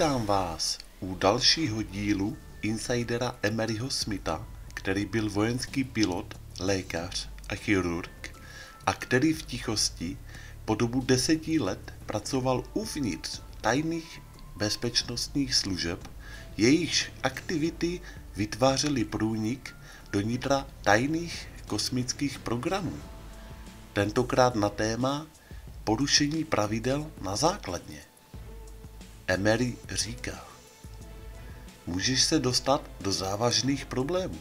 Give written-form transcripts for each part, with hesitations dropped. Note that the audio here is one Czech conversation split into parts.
Vítám vás u dalšího dílu insidera Emeryho Smitha, který byl vojenský pilot, lékař a chirurg a který v tichosti po dobu 10 let pracoval uvnitř tajných bezpečnostních služeb, jejichž aktivity vytvářely průnik do nitra tajných kosmických programů. Tentokrát na téma porušení pravidel na základně. Emery říká: můžeš se dostat do závažných problémů,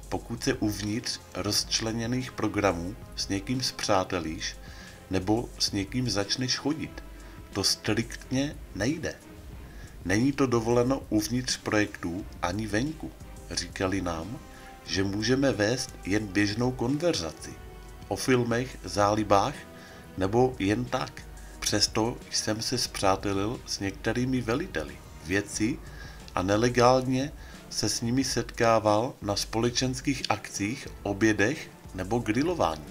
pokud se uvnitř rozčleněných programů s někým spřátelíš nebo s někým začneš chodit. To striktně nejde. Není to dovoleno uvnitř projektů ani venku. Říkali nám, že můžeme vést jen běžnou konverzaci o filmech, zálibách nebo jen tak. Přesto jsem se spřátelil s některými veliteli, vědci a nelegálně se s nimi setkával na společenských akcích, obědech nebo grilování.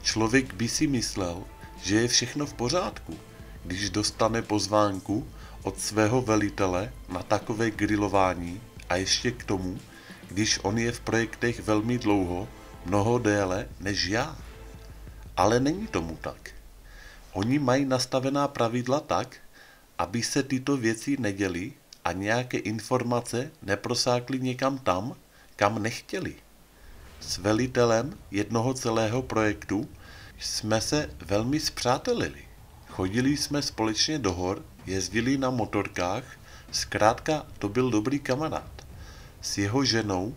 Člověk by si myslel, že je všechno v pořádku, když dostane pozvánku od svého velitele na takové grilování a ještě k tomu, když on je v projektech velmi dlouho, mnoho déle než já. Ale není tomu tak. Oni mají nastavená pravidla tak, aby se tyto věci neděly a nějaké informace neprosákly někam tam, kam nechtěli. S velitelem jednoho celého projektu jsme se velmi spřátelili. Chodili jsme společně do hor, jezdili na motorkách, zkrátka to byl dobrý kamarád. S jeho ženou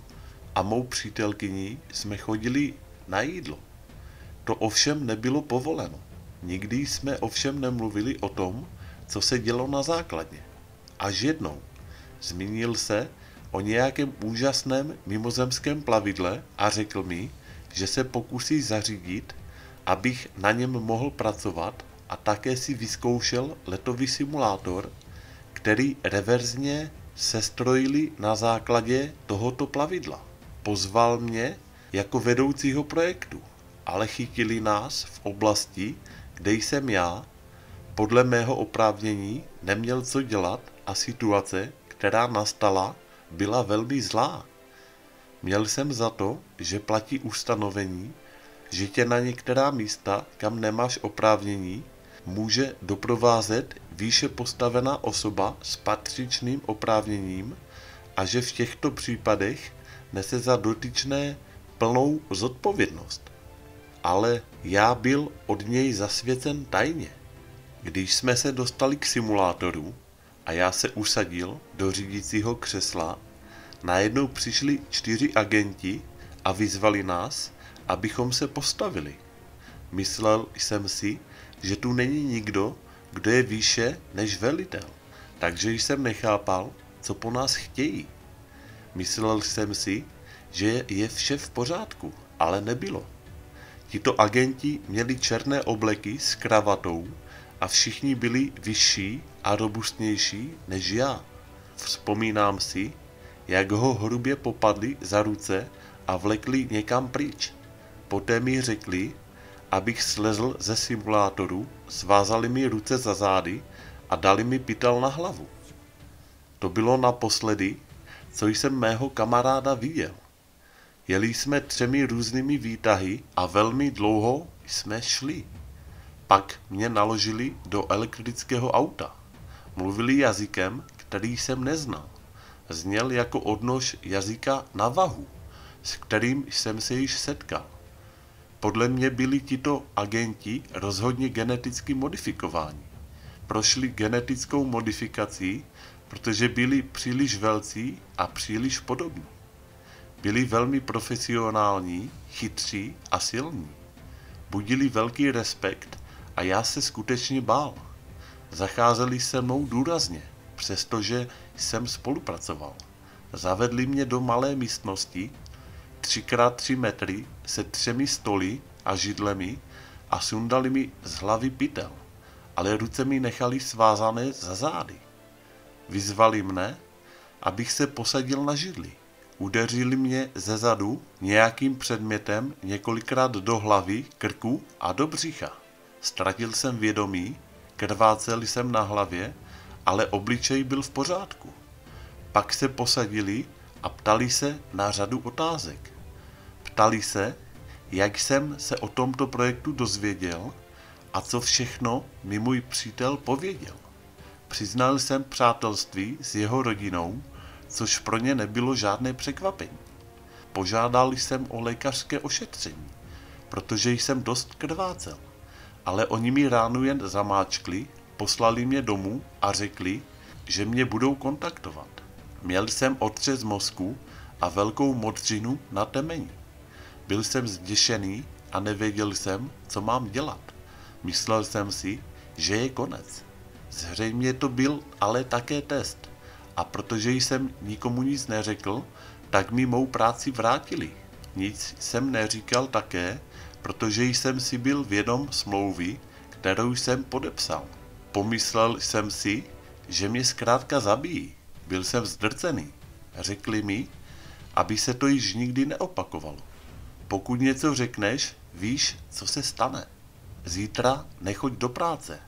a mou přítelkyní jsme chodili na jídlo. To ovšem nebylo povoleno. Nikdy jsme ovšem nemluvili o tom, co se dělo na základně. Až jednou zmínil se o nějakém úžasném mimozemském plavidle a řekl mi, že se pokusí zařídit, abych na něm mohl pracovat, a také si vyzkoušel letový simulátor, který reverzně sestrojili na základě tohoto plavidla. Pozval mě jako vedoucího projektu, ale chytili nás v oblasti, kde jsem já, podle mého oprávnění, neměl co dělat a situace, která nastala, byla velmi zlá. Měl jsem za to, že platí ustanovení, že tě na některá místa, kam nemáš oprávnění, může doprovázet výše postavená osoba s patřičným oprávněním a že v těchto případech nese za dotyčné plnou zodpovědnost. Ale já byl od něj zasvěcen tajně. Když jsme se dostali k simulátoru a já se usadil do řídícího křesla, najednou přišli 4 agenti a vyzvali nás, abychom se postavili. Myslel jsem si, že tu není nikdo, kdo je výše než velitel, takže jsem nechápal, co po nás chtějí. Myslel jsem si, že je vše v pořádku, ale nebylo. Tito agenti měli černé obleky s kravatou a všichni byli vyšší a robustnější než já. Vzpomínám si, jak ho hrubě popadli za ruce a vlekli někam pryč. Poté mi řekli, abych slezl ze simulátoru, svázali mi ruce za zády a dali mi pytel na hlavu. To bylo naposledy, co jsem mého kamaráda viděl. Jeli jsme 3 různými výtahy a velmi dlouho jsme šli. Pak mě naložili do elektrického auta. Mluvili jazykem, který jsem neznal. Zněl jako odnož jazyka na vahu, s kterým jsem se již setkal. Podle mě byli tito agenti rozhodně geneticky modifikováni. Prošli genetickou modifikací, protože byli příliš velcí a příliš podobní. Byli velmi profesionální, chytří a silní. Budili velký respekt a já se skutečně bál. Zacházeli se mnou důrazně, přestože jsem spolupracoval. Zavedli mě do malé místnosti 3x3 metry se 3 stoly a židlemi a sundali mi z hlavy pytel, ale ruce mi nechali svázané za zády. Vyzvali mne, abych se posadil na židli. Udeřili mě ze zadu nějakým předmětem několikrát do hlavy, krku a do břicha. Ztratil jsem vědomí, krvácel jsem na hlavě ale obličej byl v pořádku. Pak se posadili a ptali se na řadu otázek. Ptali se, jak jsem se o tomto projektu dozvěděl a co všechno mi můj přítel pověděl. Přiznal jsem přátelství s jeho rodinou, což pro ně nebylo žádné překvapení. Požádal jsem o lékařské ošetření, protože jsem dost krvácel, ale oni mi ránu jen zamáčkli, poslali mě domů a řekli, že mě budou kontaktovat. Měl jsem otřes mozku a velkou modřinu na temeni. Byl jsem zděšený a nevěděl jsem, co mám dělat. Myslel jsem si, že je konec. Zřejmě to byl ale také test. A protože jsem nikomu nic neřekl, tak mi mou práci vrátili. Nic jsem neříkal také, protože jsem si byl vědom smlouvy, kterou jsem podepsal. Pomyslel jsem si, že mě zkrátka zabijí. Byl jsem zdrcený. Řekli mi, aby se to již nikdy neopakovalo. Pokud něco řekneš, víš, co se stane. Zítra nechoď do práce.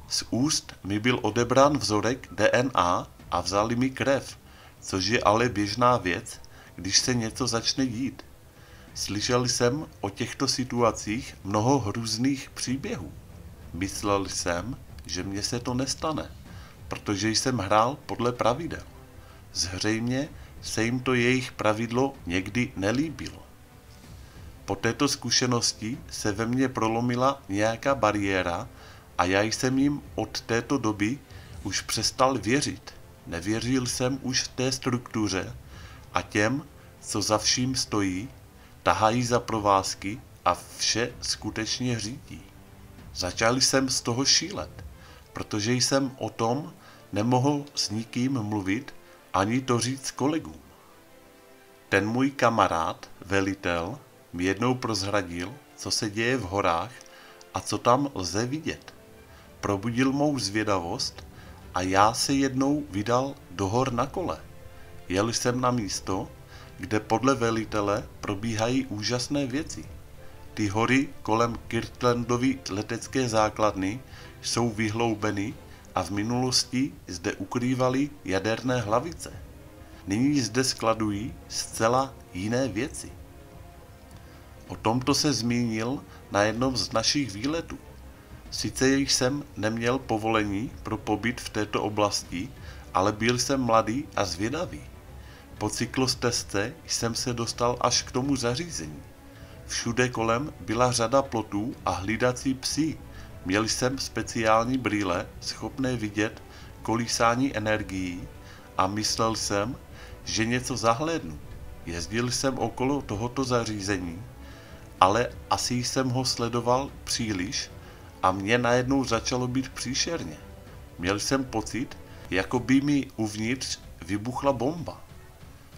Z úst mi byl odebrán vzorek DNA a vzali mi krev, což je ale běžná věc, když se něco začne dít. Slyšel jsem o těchto situacích mnoho hrůzných příběhů. Myslel jsem, že mně se to nestane, protože jsem hrál podle pravidel. Zřejmě se jim to jejich pravidlo někdy nelíbilo. Po této zkušenosti se ve mně prolomila nějaká bariéra a já jsem jim od této doby už přestal věřit. Nevěřil jsem už té struktuře a těm, co za vším stojí, tahají za provázky a vše skutečně řídí. Začal jsem z toho šílet, protože jsem o tom nemohl s nikým mluvit ani to říct kolegům. Ten můj kamarád, velitel, mi jednou prozradil, co se děje v horách a co tam lze vidět. Probudil mou zvědavost a já se jednou vydal do hor na kole. Jel jsem na místo, kde podle velitele probíhají úžasné věci. Ty hory kolem Kirtlandovy letecké základny jsou vyhloubeny a v minulosti zde ukrývaly jaderné hlavice. Nyní zde skladují zcela jiné věci. O tomto se zmínil na jednom z našich výletů. Sice jsem neměl povolení pro pobyt v této oblasti, ale byl jsem mladý a zvědavý. Po cyklostezce jsem se dostal až k tomu zařízení. Všude kolem byla řada plotů a hlídací psi. Měl jsem speciální brýle, schopné vidět kolísání energií a myslel jsem, že něco zahlédnu. Jezdil jsem okolo tohoto zařízení, ale asi jsem ho sledoval příliš a mně najednou začalo být příšerně. Měl jsem pocit, jako by mi uvnitř vybuchla bomba.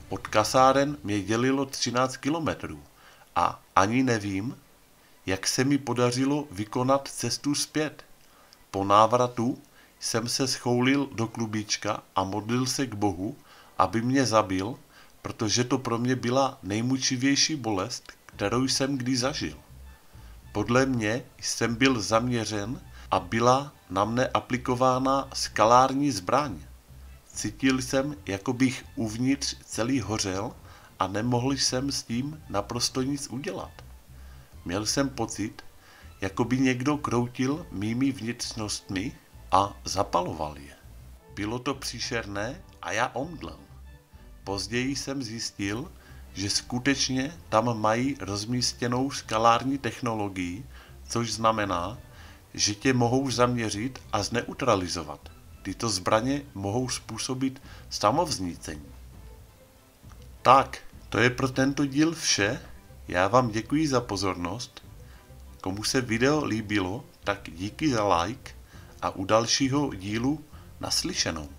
Od kasáren mě dělilo 13 kilometrů a ani nevím, jak se mi podařilo vykonat cestu zpět. Po návratu jsem se schoulil do klubíčka a modlil se k Bohu, aby mě zabil, protože to pro mě byla nejmučivější bolest, kterou jsem kdy zažil. Podle mě jsem byl zaměřen a byla na mne aplikována skalární zbraň. Cítil jsem, jako bych uvnitř celý hořel a nemohl jsem s tím naprosto nic udělat. Měl jsem pocit, jako by někdo kroutil mými vnitřnostmi a zapaloval je. Bylo to příšerné a já omdlel. Později jsem zjistil, že skutečně tam mají rozmístěnou skalární technologii, což znamená, že tě mohou zaměřit a zneutralizovat. Tyto zbraně mohou způsobit samovznícení. Tak, to je pro tento díl vše. Já vám děkuji za pozornost. Komu se video líbilo, tak díky za like a u dalšího dílu naslyšenou.